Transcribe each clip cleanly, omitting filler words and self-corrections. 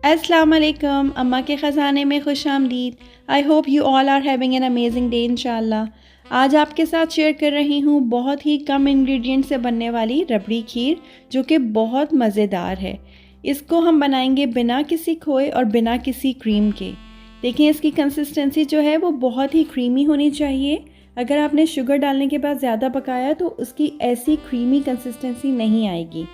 अस्सलाम वालेकुम, अम्मा के ख़ज़ाने में खुश आमदीद। I hope you all are having an amazing day इंशाल्लाह। आज आपके साथ शेयर कर रही हूँ बहुत ही कम इंग्रेडिएंट से बनने वाली रबड़ी खीर, जो कि बहुत मज़ेदार है। इसको हम बनाएंगे बिना किसी खोए और बिना किसी क्रीम के। देखिए, इसकी कंसिस्टेंसी जो है वो बहुत ही क्रीमी होनी चाहिए। अगर आपने शुगर डालने के बाद ज़्यादा पकाया तो उसकी ऐसी क्रीमी कंसिस्टेंसी नहीं आएगी।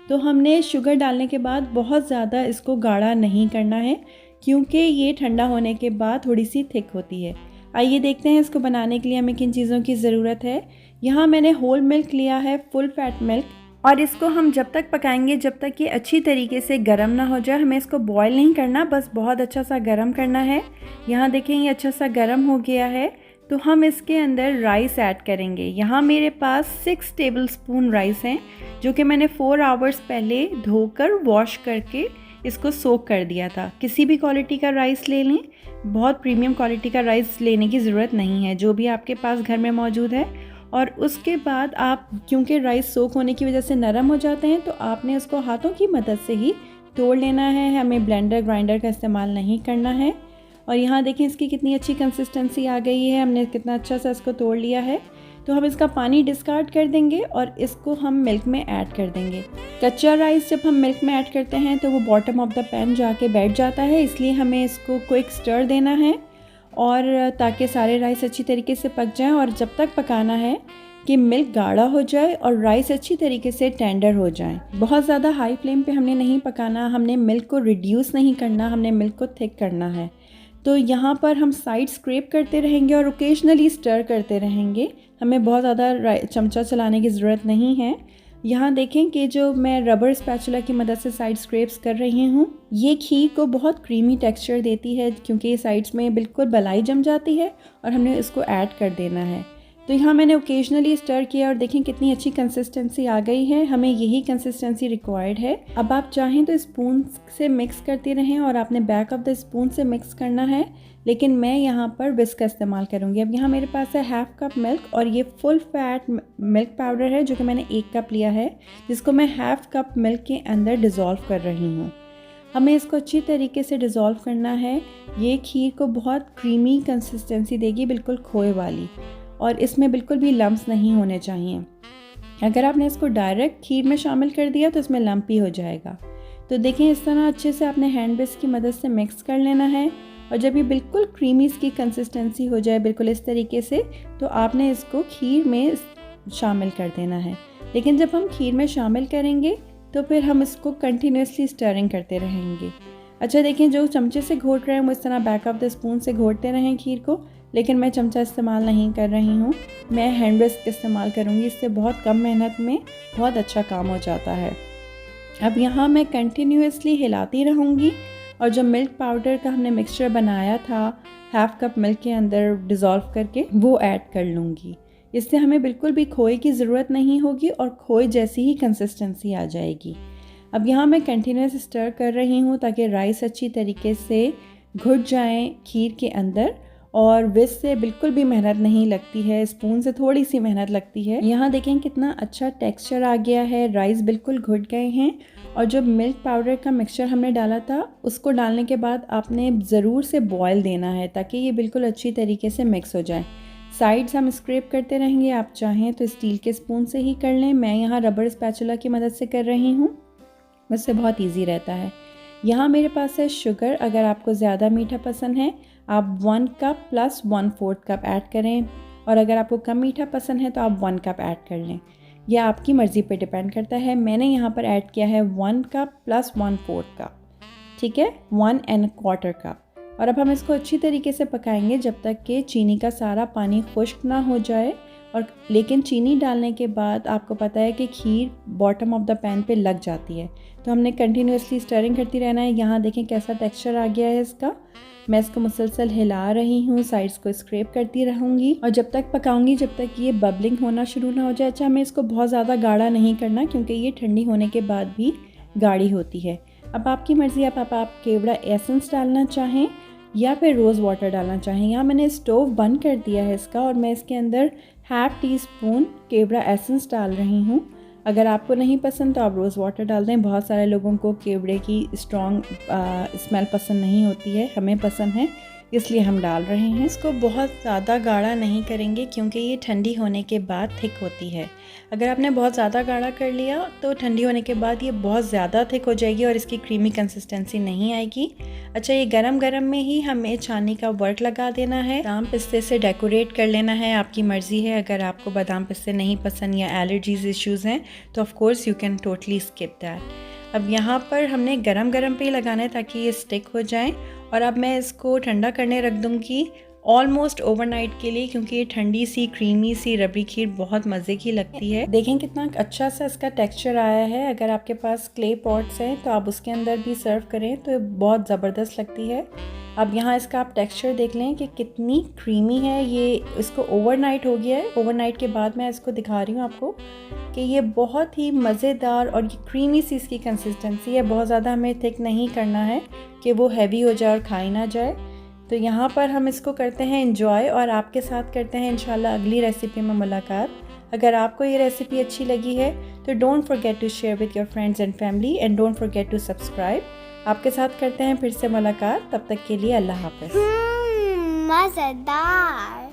तो हमने शुगर डालने के बाद बहुत ज़्यादा इसको गाढ़ा नहीं करना है, क्योंकि ये ठंडा होने के बाद थोड़ी सी थिक होती है। आइए देखते हैं इसको बनाने के लिए हमें किन चीज़ों की ज़रूरत है। यहाँ मैंने होल मिल्क लिया है, फुल फैट मिल्क, और इसको हम जब तक पकाएंगे जब तक ये अच्छी तरीके से गर्म ना हो जाए। हमें इसको बॉयल नहीं करना, बस बहुत अच्छा सा गर्म करना है। यहाँ देखें, ये अच्छा सा गर्म हो गया है। तो हम इसके अंदर राइस ऐड करेंगे। यहाँ मेरे पास 6 टेबलस्पून राइस हैं, जो कि मैंने 4 आवर्स पहले धोकर वॉश करके इसको सोक कर दिया था। किसी भी क्वालिटी का राइस ले लें, बहुत प्रीमियम क्वालिटी का राइस लेने की ज़रूरत नहीं है, जो भी आपके पास घर में मौजूद है। और उसके बाद आप, क्योंकि राइस सोक होने की वजह से नरम हो जाते हैं, तो आपने उसको हाथों की मदद से ही तोड़ लेना है। हमें ब्लेंडर ग्राइंडर का इस्तेमाल नहीं करना है। और यहाँ देखें इसकी कितनी अच्छी कंसिस्टेंसी आ गई है, हमने कितना अच्छा सा इसको तोड़ लिया है। तो हम इसका पानी डिस्कार्ड कर देंगे और इसको हम मिल्क में ऐड कर देंगे। कच्चा राइस जब हम मिल्क में ऐड करते हैं तो वो बॉटम ऑफ द पैन जाके बैठ जाता है, इसलिए हमें इसको क्विक स्टर देना है, और ताकि सारे राइस अच्छी तरीके से पक जाएं। और जब तक पकाना है कि मिल्क गाढ़ा हो जाए और राइस अच्छी तरीके से टेंडर हो जाएं। बहुत ज़्यादा हाई फ्लेम पे हमने नहीं पकाना, हमने मिल्क को रिड्यूस नहीं करना, हमने मिल्क को थिक करना है। तो यहाँ पर हम साइड स्क्रैप करते रहेंगे और ओकेजनली स्टर करते रहेंगे। हमें बहुत ज़्यादा चमचा चलाने की ज़रूरत नहीं है। यहाँ देखें कि जो मैं रबर स्पैचुला की मदद से साइड स्क्रैप्स कर रही हूँ, ये खीर को बहुत क्रीमी टेक्सचर देती है, क्योंकि ये साइड्स में बिल्कुल बलाई जम जाती है और हमने इसको ऐड कर देना है। तो यहाँ मैंने ओकेजनली स्टर किया और देखें कितनी अच्छी कंसिस्टेंसी आ गई है। हमें यही कंसिस्टेंसी रिक्वायर्ड है। अब आप चाहें तो स्पून से मिक्स करते रहें, और आपने बैक ऑफ द स्पून से मिक्स करना है, लेकिन मैं यहाँ पर विस्क का इस्तेमाल करूँगी। अब यहाँ मेरे पास है 1/2 कप मिल्क, और ये फुल फैट मिल्क पाउडर है, जो कि मैंने 1 कप लिया है, जिसको मैं 1/2 कप मिल्क के अंदर डिज़ोल्व कर रही हूँ। हमें इसको अच्छी तरीके से डिज़ोल्व करना है। ये खीर को बहुत क्रीमी कंसिस्टेंसी देगी, बिल्कुल खोए वाली, और इसमें बिल्कुल भी लम्प्स नहीं होने चाहिए। अगर आपने इसको डायरेक्ट खीर में शामिल कर दिया तो इसमें लम्पी हो जाएगा। तो देखें, इस तरह अच्छे से आपने हैंड विस्क की मदद से मिक्स कर लेना है, और जब ये बिल्कुल क्रीमी इसकी कंसिस्टेंसी हो जाए, बिल्कुल इस तरीके से, तो आपने इसको खीर में शामिल कर देना है। लेकिन जब हम खीर में शामिल करेंगे तो फिर हम इसको कंटिन्यूसली स्टरिंग करते रहेंगे। अच्छा देखें, जो चमचे से घोट रहे हैं वो इस तरह बैक ऑफ द स्पून से घोटते रहें खीर को, लेकिन मैं चमचा इस्तेमाल नहीं कर रही हूँ, मैं हैंड विस्क इस्तेमाल करूँगी। इससे बहुत कम मेहनत में बहुत अच्छा काम हो जाता है। अब यहाँ मैं कंटिन्यूसली हिलाती रहूँगी, और जो मिल्क पाउडर का हमने मिक्सचर बनाया था 1/2 कप मिल्क के अंदर डिज़ोल्व करके, वो ऐड कर लूँगी। इससे हमें बिल्कुल भी खोए की ज़रूरत नहीं होगी और खोए जैसी ही कंसिस्टेंसी आ जाएगी। अब यहाँ मैं कंटिन्यूस स्टर कर रही हूँ ताकि राइस अच्छी तरीके से घुट जाएं खीर के अंदर, और विस्क से बिल्कुल भी मेहनत नहीं लगती है, स्पून से थोड़ी सी मेहनत लगती है। यहाँ देखें कितना अच्छा टेक्सचर आ गया है, राइस बिल्कुल घुट गए हैं। और जो मिल्क पाउडर का मिक्सचर हमने डाला था, उसको डालने के बाद आपने ज़रूर से बॉयल देना है, ताकि ये बिल्कुल अच्छी तरीके से मिक्स हो जाए। साइड्स हम स्क्रैप करते रहेंगे, आप चाहें तो स्टील के स्पून से ही कर लें, मैं यहाँ रबर स्पैचुला की मदद से कर रही हूँ, उससे बहुत ईजी रहता है। यहाँ मेरे पास है शुगर। अगर आपको ज़्यादा मीठा पसंद है आप 1 कप प्लस 1/4 कप ऐड करें, और अगर आपको कम मीठा पसंद है तो आप 1 कप ऐड कर लें। यह आपकी मर्ज़ी पे डिपेंड करता है। मैंने यहाँ पर ऐड किया है 1 कप प्लस 1/4 कप, ठीक है, 1¼ कप। और अब हम इसको अच्छी तरीके से पकाएंगे जब तक कि चीनी का सारा पानी खुश्क ना हो जाए। और लेकिन चीनी डालने के बाद आपको पता है कि खीर बॉटम ऑफ द पैन पे लग जाती है, तो हमने कंटिन्यूसली स्टरिंग करती रहना है। यहाँ देखें कैसा टेक्सचर आ गया है इसका। मैं इसको मुसलसल हिला रही हूँ, साइड्स को स्क्रैप करती रहूँगी, और जब तक पकाऊंगी जब तक ये बबलिंग होना शुरू ना हो जाए। अच्छा, हमें इसको बहुत ज़्यादा गाढ़ा नहीं करना, क्योंकि ये ठंडी होने के बाद भी गाढ़ी होती है। अब आपकी मर्ज़ी, आप केवड़ा एसेंस डालना चाहें या फिर रोज़ वाटर डालना चाहें। यहाँ मैंने स्टोव बंद कर दिया है इसका, और मैं इसके अंदर 1/2 टीस्पून केवड़ा एसेंस डाल रही हूँ। अगर आपको नहीं पसंद तो आप रोज़ वाटर डाल दें। बहुत सारे लोगों को केवड़े की स्ट्रॉन्ग स्मेल पसंद नहीं होती है, हमें पसंद है इसलिए हम डाल रहे हैं। इसको बहुत ज़्यादा गाढ़ा नहीं करेंगे क्योंकि ये ठंडी होने के बाद थिक होती है। अगर आपने बहुत ज़्यादा गाढ़ा कर लिया तो ठंडी होने के बाद ये बहुत ज़्यादा थिक हो जाएगी और इसकी क्रीमी कंसिस्टेंसी नहीं आएगी। अच्छा, ये गरम गरम में ही हमें छाननी का वर्क लगा देना है। बादाम पिस्ते से डेकोरेट कर लेना है, आपकी मर्ज़ी है। अगर आपको बादाम पिस्ते नहीं पसंद या एलर्जीज़ इश्यूज़ हैं तो of course you can totally skip that. अब यहाँ पर हमने गरम गरम पे ही लगाना है ताकि ये स्टिक हो जाए। और अब मैं इसको ठंडा करने रख दूँगी ऑलमोस्ट ओवरनाइट के लिए, क्योंकि ये ठंडी सी क्रीमी सी रबड़ी खीर बहुत मज़े की लगती है। देखें कितना अच्छा सा इसका टेक्सचर आया है। अगर आपके पास क्ले पॉट्स हैं तो आप उसके अंदर भी सर्व करें तो ये बहुत ज़बरदस्त लगती है। अब यहाँ इसका आप टेक्सचर देख लें कि कितनी क्रीमी है। ये इसको ओवरनाइट हो गया है। ओवरनाइट के बाद मैं इसको दिखा रही हूँ आपको कि ये बहुत ही मज़ेदार और ये क्रीमी सी इसकी कंसिस्टेंसी है। बहुत ज़्यादा हमें थिक नहीं करना है कि वो हैवी हो जाए और खाई ना जाए। तो यहाँ पर हम इसको करते हैं एंजॉय और आपके साथ करते हैं इंशाल्लाह अगली रेसिपी में मुलाकात। अगर आपको ये रेसिपी अच्छी लगी है तो don't forget to share with your friends and family and don't forget to subscribe. आपके साथ करते हैं फिर से मुलाकात, तब तक के लिए अल्लाह हाफ़िज़। मज़ेदार।